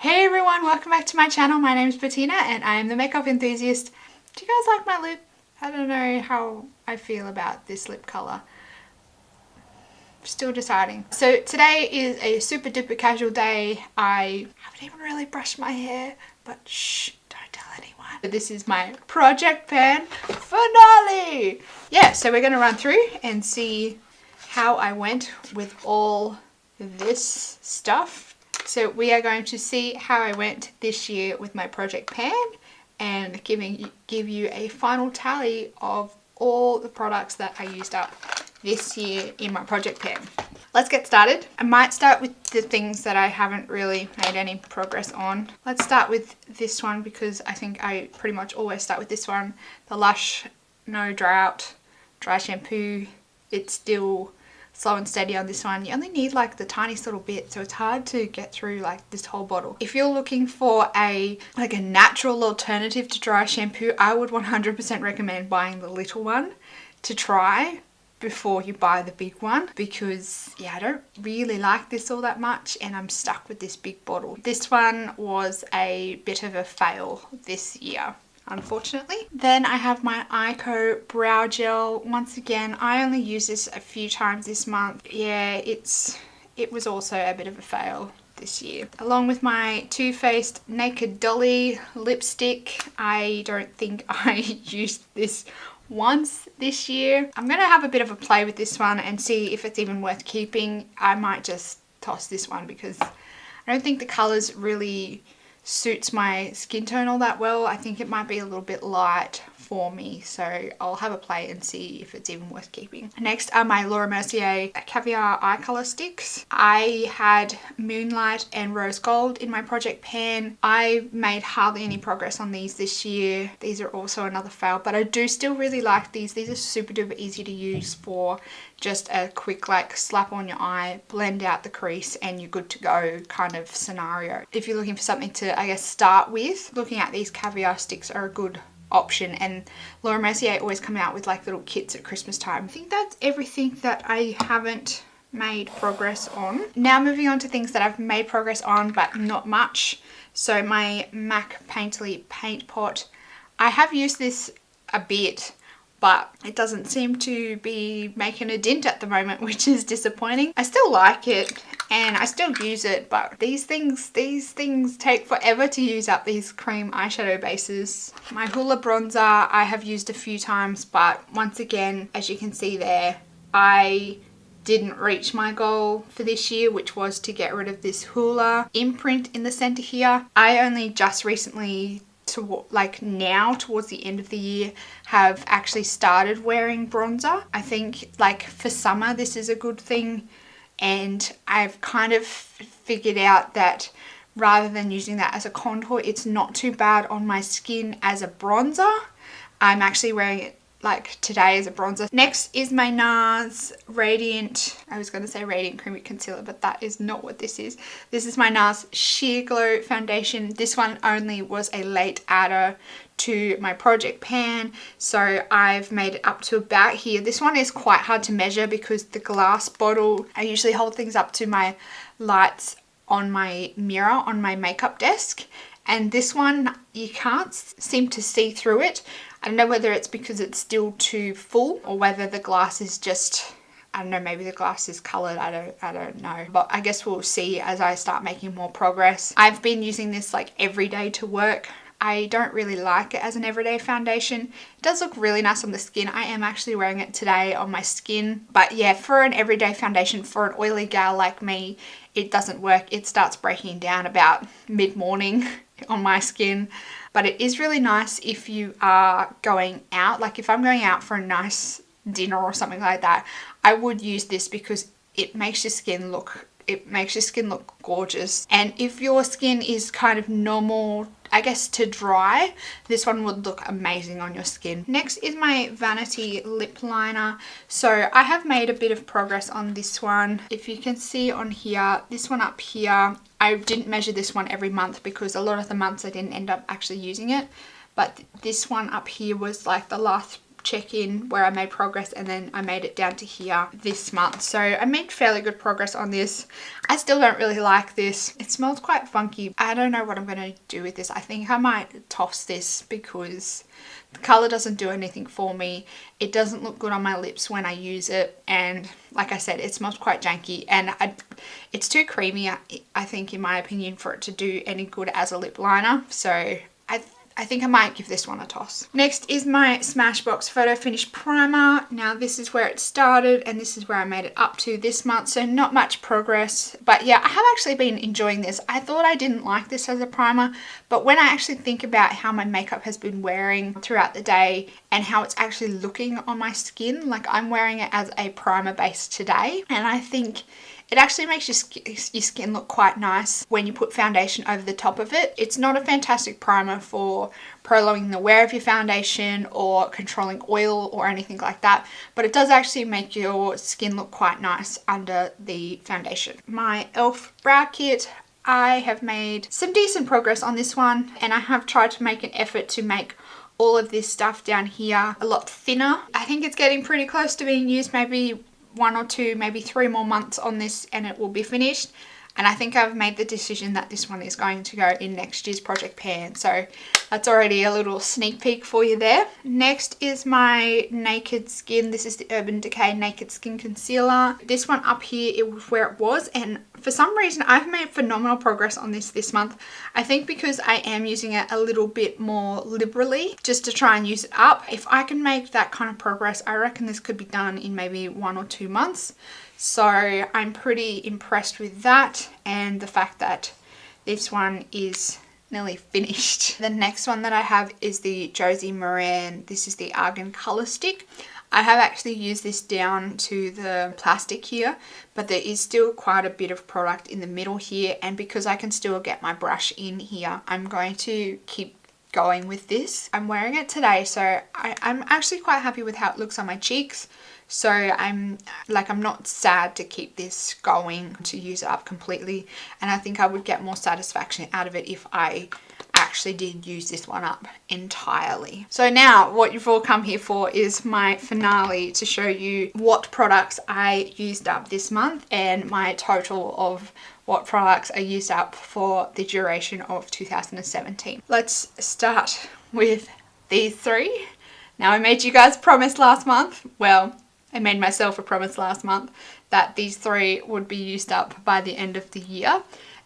Hey everyone, welcome back to my channel. My name is Bettina and I am the makeup enthusiast. Do you guys like my lip? I don't know how I feel about this lip colour. Still deciding. So today is a super duper casual day. I haven't even really brushed my hair, but shh, don't tell anyone. This is my project pan finale. Yeah, so we're going to run through and see how I went with all this stuff. So we are going to see how I went this year with my project pan and give you a final tally of all the products that I used up this year in my project pan. Let's get started. I might start with the things that I haven't really made any progress on. Let's start with this one because I think I pretty much always start with this one. The Lush Drought Dry Shampoo. It's still slow and steady on this one. You only need like the tiniest little bit, so it's hard to get through like this whole bottle. If you're looking for a natural alternative to dry shampoo, I would 100% recommend buying the little one to try before you buy the big one, because yeah, I don't really like this all that much and I'm stuck with this big bottle. This one was a bit of a fail this year, unfortunately. Then I have my Eyeko Brow Gel. Once again, I only use this a few times this month. Yeah, it was also a bit of a fail this year. Along with my Too Faced Naked Dolly lipstick. I don't think I used this once this year. I'm gonna have a bit of a play with this one and see if it's even worth keeping. I might just toss this one because I don't think the colours really suits my skin tone all that well. I think it might be a little bit light for me, so I'll have a play and see if it's even worth keeping. Next are my Mercier Caviar eye color sticks. I had Moonlight and Rosegold in my project pan. I made hardly any progress on these this year. These are also another fail, but I do still really like these. These are super duper easy to use for just a quick like slap on your eye, blend out the crease and you're good to go kind of scenario. If you're looking for something to, I guess, start with, looking at these Caviar sticks are a good option, and Laura Mercier always come out with like little kits at Christmas time. I think that's everything that I haven't made progress on. Now moving on to things that I've made progress on but not much. So my MAC Painterly paint pot, I have used this a bit, but it doesn't seem to be making a dent at the moment, which is disappointing. I still like it and I still use it, but these things take forever to use up, these cream eyeshadow bases. My Hoola bronzer I have used a few times, but once again, as you can see there, I didn't reach my goal for this year, which was to get rid of this Hoola imprint in the center here. I only just recently, now towards the end of the year, have actually started wearing bronzer. I think like for summer this is a good thing, and I've kind of figured out that rather than using that as a contour, it's not too bad on my skin as a bronzer. I'm actually wearing it like today as a bronzer. Next is my NARS Radiant, I was going to say Radiant Creamy Concealer, but that is not what this is. This is my NARS Sheer Glow Foundation. This one only was a late adder to my project pan, so I've made it up to about here. This one is quite hard to measure because the glass bottle, I usually hold things up to my lights on my mirror on my makeup desk, and this one you can't seem to see through it. I don't know whether it's because it's still too full or whether the glass is just, I don't know, maybe the glass is coloured, I don't know. But I guess we'll see as I start making more progress. I've been using this like every day to work. I don't really like it as an everyday foundation. It does look really nice on the skin. I am actually wearing it today on my skin. But yeah, for an everyday foundation, for an oily gal like me, it doesn't work. It starts breaking down about mid-morning on my skin. But it is really nice if you are going out. Like if I'm going out for a nice dinner or something like that, I would use this because it makes your skin look gorgeous. And if your skin is kind of normal, I guess, to dry, this one would look amazing on your skin. Next is my Vani-T lip liner. So I have made a bit of progress on this one. If you can see on here, this one up here, I didn't measure this one every month because a lot of the months I didn't end up actually using it. But this one up here was like the last check-in where I made progress, and then I made it down to here this month. So I made fairly good progress on this. I still don't really like this. It smells quite funky. I don't know what I'm going to do with this. I think I might toss this because the colour doesn't do anything for me. It doesn't look good on my lips when I use it, and like I said, it smells quite janky, and it's too creamy, I think, in my opinion, for it to do any good as a lip liner. So I think I might give this one a toss. Next is my Smashbox Photo Finish Primer. Now this is where it started and this is where I made it up to this month, so not much progress. But yeah, I have actually been enjoying this. I thought I didn't like this as a primer, but when I actually think about how my makeup has been wearing throughout the day and how it's actually looking on my skin, like I'm wearing it as a primer base today, and I think it actually makes your skin look quite nice when you put foundation over the top of it. It's not a fantastic primer for prolonging the wear of your foundation or controlling oil or anything like that, but it does actually make your skin look quite nice under the foundation. My e.l.f. brow kit, I have made some decent progress on this one, and I have tried to make an effort to make all of this stuff down here a lot thinner. I think it's getting pretty close to being used, maybe 1 or 2, maybe 3 more months on this and it will be finished. And I think I've made the decision that this one is going to go in next year's project pan. So that's already a little sneak peek for you there. Next is my Naked Skin. This is the Urban Decay Naked Skin Concealer. This one up here, it was where it was. And for some reason, I've made phenomenal progress on this month. I think because I am using it a little bit more liberally, just to try and use it up. If I can make that kind of progress, I reckon this could be done in maybe 1 or 2 months. So I'm pretty impressed with that, and the fact that this one is nearly finished. The next one that I have is the Josie Maran. This is the Argan Colour Stick. I have actually used this down to the plastic here, but there is still quite a bit of product in the middle here, and because I can still get my brush in here, I'm going to keep going with this. I'm wearing it today, so I'm actually quite happy with how it looks on my cheeks. So I'm not sad to keep this going, to use it up completely, and I think I would get more satisfaction out of it if I actually did use this one up entirely. So now what you've all come here for is my finale, to show you what products I used up this month and my total of what products I used up for the duration of 2017. Let's start with these 3. Now, I made you guys a promise last month. Well, I made myself a promise last month that these 3 would be used up by the end of the year,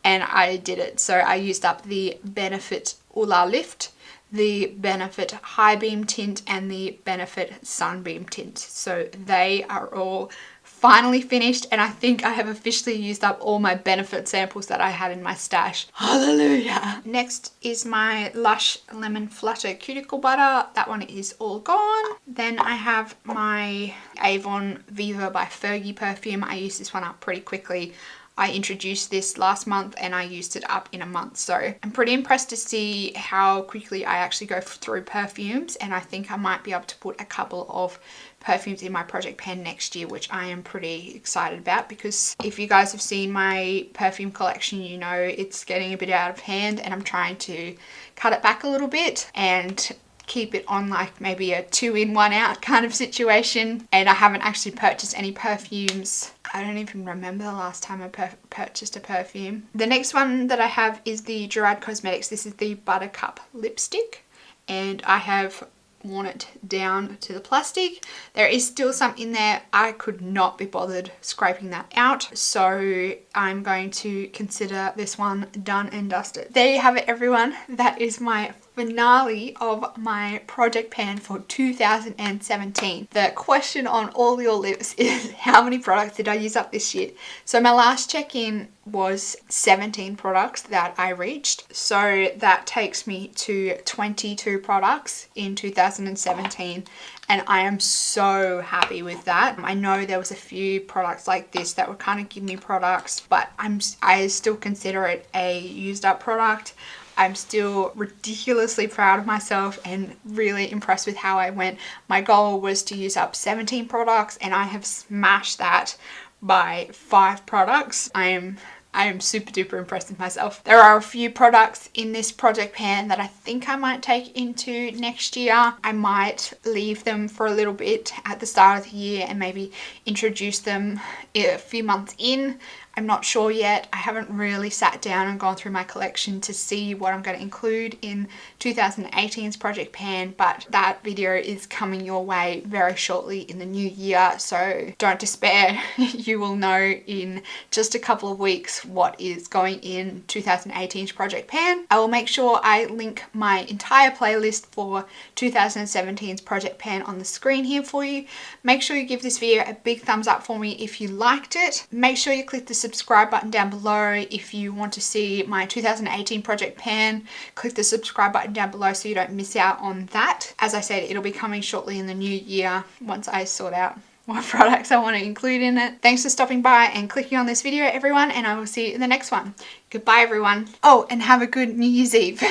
and I did it. So I used up the Benefit Hoola Lift, the Benefit Highbeam Tint, and the Benefit Sunbeam Tint. So they are all finally finished, and I think I have officially used up all my Benefit samples that I had in my stash. Hallelujah! Next is my Lush Lemon Flutter Cuticle Butter. That one is all gone. Then I have my Avon Viva by Fergie perfume. I used this one up pretty quickly. I introduced this last month and I used it up in a month, so I'm pretty impressed to see how quickly I actually go through perfumes, and I think I might be able to put a couple of perfumes in my project pan next year, which I am pretty excited about, because if you guys have seen my perfume collection, you know it's getting a bit out of hand, and I'm trying to cut it back a little bit and keep it on like maybe a 2 in 1 out kind of situation. And I haven't actually purchased any perfumes. I don't even remember the last time I purchased a perfume. The next one that I have is the Gerard Cosmetics. This is the Buttercup lipstick, and I have worn it down to the plastic. There is still some in there. I could not be bothered scraping that out, so I'm going to consider this one done and dusted. There you have it, everyone. That is my finale of my project pan for 2017. The question on all your lips is, how many products did I use up this year? So my last check-in was 17 products that I reached, so that takes me to 22 products in 2017, and I am so happy with that. I know there was a few products like this that were kind of give me products, but I still consider it a used up product. I'm still ridiculously proud of myself and really impressed with how I went. My goal was to use up 17 products, and I have smashed that by 5 products. I am I am super duper impressed with myself. There are a few products in this project pan that I think I might take into next year. I might leave them for a little bit at the start of the year and maybe introduce them a few months in. I'm not sure yet. I haven't really sat down and gone through my collection to see what I'm going to include in 2018's project pan, but that video is coming your way very shortly in the new year, so don't despair. You will know in just a couple of weeks what is going in 2018's project pan. I will make sure I link my entire playlist for 2017's project pan on the screen here for you. Make sure you give this video a big thumbs up for me if you liked it. Make sure you click the subscribe button down below if you want to see my 2018 project pan. Click the subscribe button down below so you don't miss out on that. As I said, it'll be coming shortly in the new year once I sort out what products I want to include in it. Thanks for stopping by and clicking on this video, everyone, and I will see you in the next one. Goodbye, everyone. Oh, and have a good New Year's Eve.